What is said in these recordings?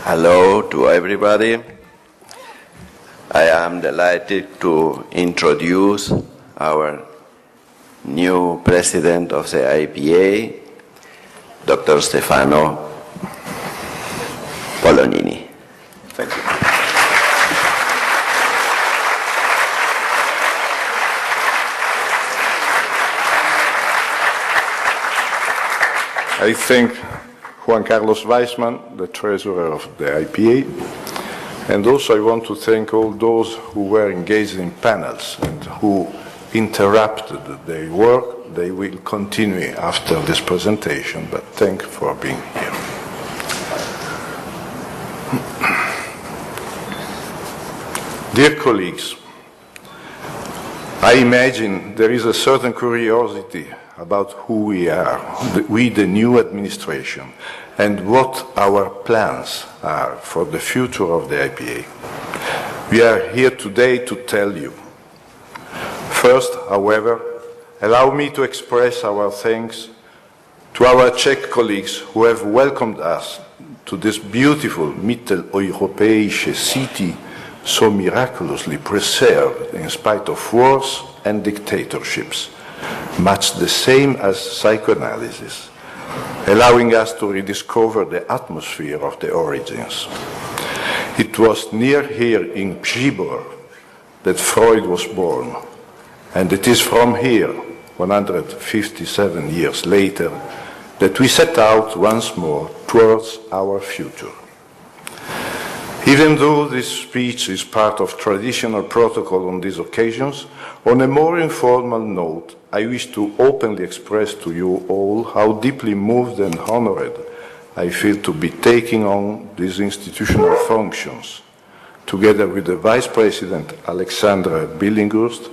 Hello to everybody. I am delighted to introduce our new president of the IPA, Dr. Stefano Polonini. Thank you. I thank Juan Carlos Weissman, the treasurer of the IPA, and also I want to thank all those who were engaged in panels and who interrupted their work. They will continue after this presentation, but thank you for being here. Dear colleagues, I imagine there is a certain curiosity about who we are, we the new administration, and what our plans are for the future of the IPA. We are here today to tell you. First, however, allow me to express our thanks to our Czech colleagues who have welcomed us to this beautiful Mitteleuropäische city so miraculously preserved in spite of wars and dictatorships, much the same as psychoanalysis, allowing us to rediscover the atmosphere of the origins. It was near here in Przybor that Freud was born, and it is from here, 157 years later, that we set out once more towards our future. Even though this speech is part of traditional protocol on these occasions, on a more informal note, I wish to openly express to you all how deeply moved and honored I feel to be taking on these institutional functions, together with the Vice President Alexandra Billinghurst,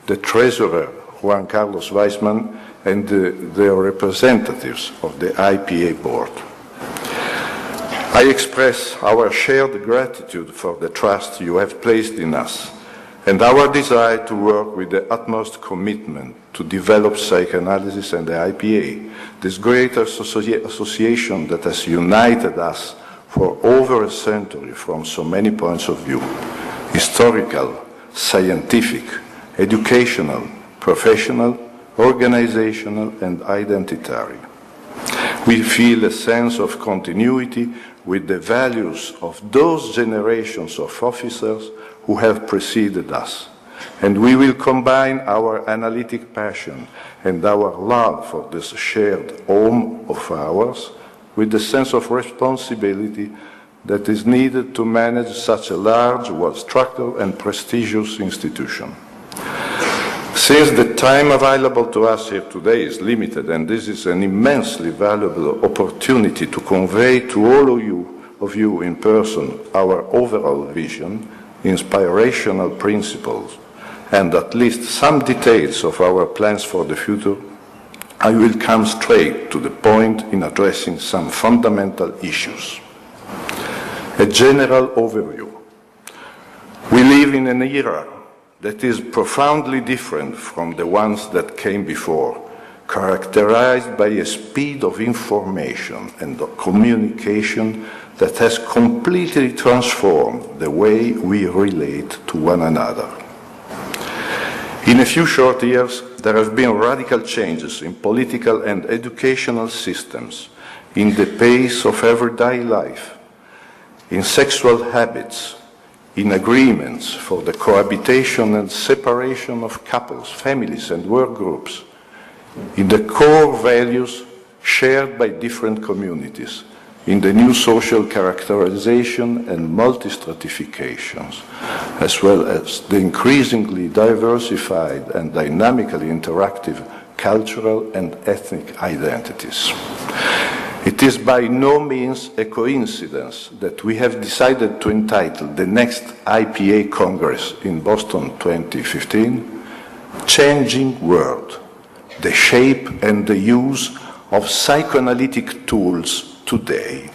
the Treasurer Juan Carlos Weissman, and their representatives of the IPA Board. I express our shared gratitude for the trust you have placed in us and our desire to work with the utmost commitment to develop psychoanalysis and the IPA, this great association that has united us for over a century from so many points of view: historical, scientific, educational, professional, organizational, and identitary. We feel a sense of continuity with the values of those generations of officers who have preceded us, and we will combine our analytic passion and our love for this shared home of ours with the sense of responsibility that is needed to manage such a large, well-structured and prestigious institution. Since the time available to us here today is limited, and this is an immensely valuable opportunity to convey to all of you in person our overall vision, inspirational principles, and at least some details of our plans for the future, I will come straight to the point in addressing some fundamental issues. A general overview. We live in an era that is profoundly different from the ones that came before, characterized by a speed of information and of communication that has completely transformed the way we relate to one another. In a few short years, there have been radical changes in political and educational systems, in the pace of everyday life, in sexual habits, in agreements for the cohabitation and separation of couples, families, and work groups, in the core values shared by different communities, in the new social characterization and multi-stratifications, as well as the increasingly diversified and dynamically interactive cultural and ethnic identities. It is by no means a coincidence that we have decided to entitle the next IPA Congress in Boston 2015, Changing World, the shape and the use of psychoanalytic tools today.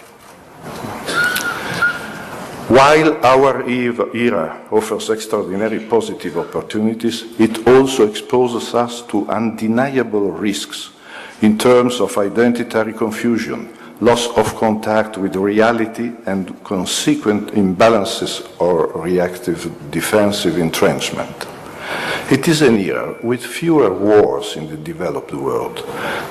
While our era offers extraordinary positive opportunities, it also exposes us to undeniable risks in terms of identitary confusion, loss of contact with reality, and consequent imbalances or reactive defensive entrenchment. It is an era with fewer wars in the developed world,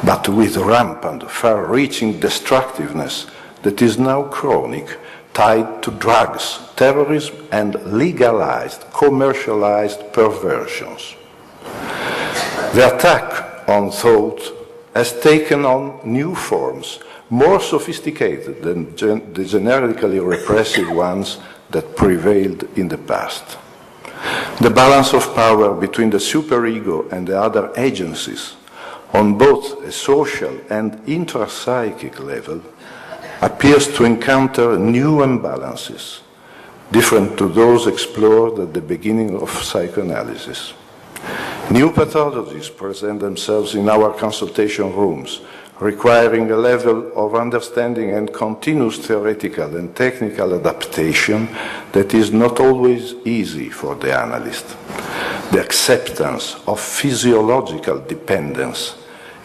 but with rampant, far-reaching destructiveness that is now chronic, tied to drugs, terrorism, and legalized, commercialized perversions. The attack on thought has taken on new forms, more sophisticated than the generically repressive ones that prevailed in the past. The balance of power between the superego and the other agencies, on both a social and intrapsychic level, appears to encounter new imbalances, different to those explored at the beginning of psychoanalysis. New pathologies present themselves in our consultation rooms, requiring a level of understanding and continuous theoretical and technical adaptation that is not always easy for the analyst. The acceptance of physiological dependence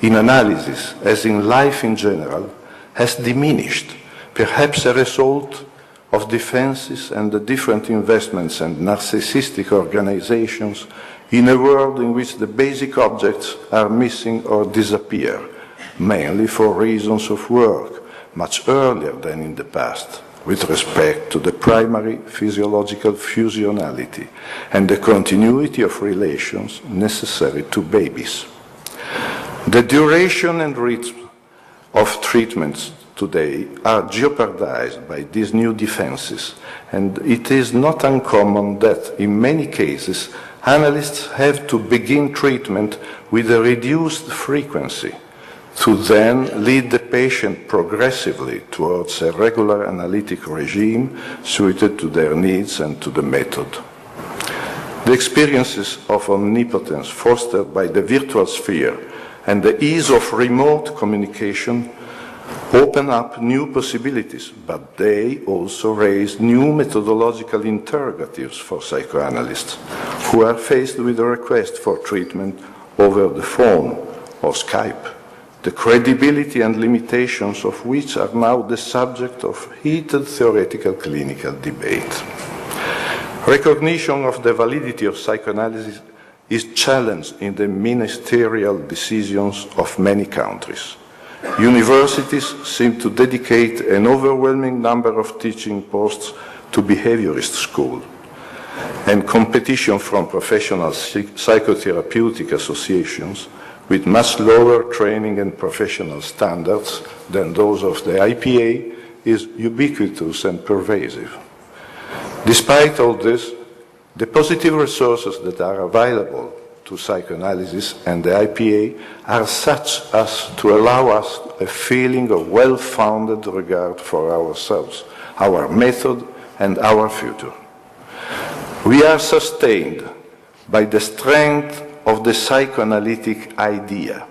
in analysis, as in life in general, has diminished, perhaps a result of defenses and the different investments and narcissistic organizations in a world in which the basic objects are missing or disappear, mainly for reasons of work, much earlier than in the past, with respect to the primary physiological functionality and the continuity of relations necessary to babies. The duration and rhythm of treatments today are jeopardized by these new defenses, and it is not uncommon that, in many cases, analysts have to begin treatment with a reduced frequency to then lead the patient progressively towards a regular analytic regime suited to their needs and to the method. The experiences of omnipotence fostered by the virtual sphere and the ease of remote communication open up new possibilities, but they also raise new methodological interrogatives for psychoanalysts who are faced with a request for treatment over the phone or Skype, the credibility and limitations of which are now the subject of heated theoretical clinical debate. Recognition of the validity of psychoanalysis is challenged in the ministerial decisions of many countries. Universities seem to dedicate an overwhelming number of teaching posts to behaviorist school, and competition from professional psychotherapeutic associations with much lower training and professional standards than those of the IPA is ubiquitous and pervasive. Despite all this, the positive resources that are available to psychoanalysis and the IPA are such as to allow us a feeling of well-founded regard for ourselves, our method, and our future. We are sustained by the strength of the psychoanalytic idea,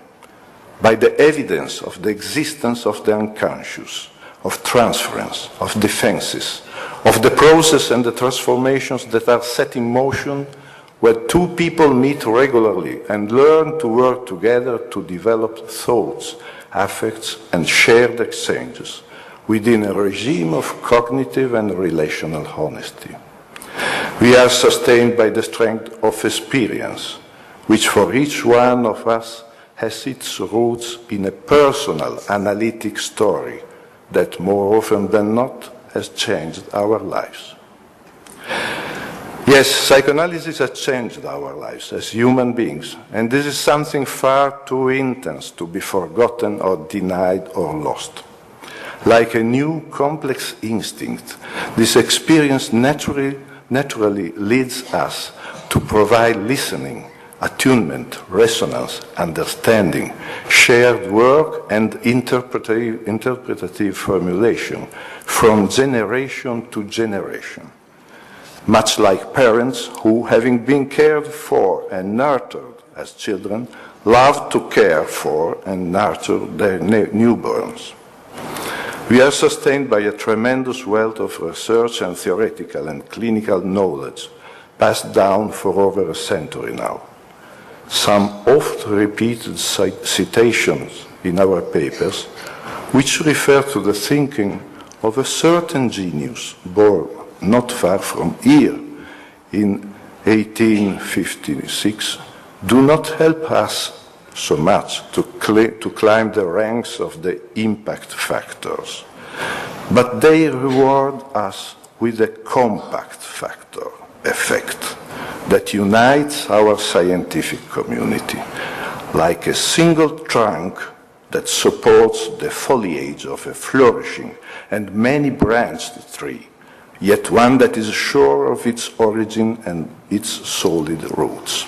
by the evidence of the existence of the unconscious, of transference, of defenses, of the process and the transformations that are set in motion where two people meet regularly and learn to work together to develop thoughts, affects, and shared exchanges within a regime of cognitive and relational honesty. We are sustained by the strength of experience, which for each one of us has its roots in a personal analytic story that more often than not has changed our lives. Yes, psychoanalysis has changed our lives as human beings, and this is something far too intense to be forgotten or denied or lost. Like a new complex instinct, this experience naturally leads us to provide listening, attunement, resonance, understanding, shared work, and interpretative formulation from generation to generation. Much like parents who, having been cared for and nurtured as children, love to care for and nurture their newborns. We are sustained by a tremendous wealth of research and theoretical and clinical knowledge passed down for over a century now. Some oft-repeated citations in our papers which refer to the thinking of a certain genius born not far from here in 1856, do not help us so much to climb the ranks of the impact factors, but they reward us with a compact factor effect that unites our scientific community, like a single trunk that supports the foliage of a flourishing and many-branched tree, yet one that is sure of its origin and its solid roots.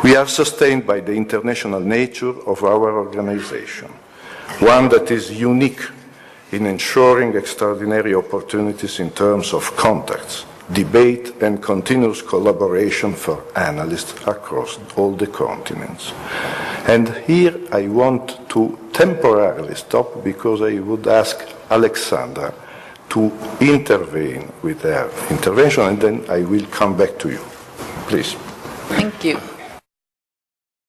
We are sustained by the international nature of our organization, one that is unique in ensuring extraordinary opportunities in terms of contacts, debate, and continuous collaboration for analysts across all the continents. And here I want to temporarily stop because I would ask Alexandra to intervene with her intervention, and then I will come back to you. Please. Thank you.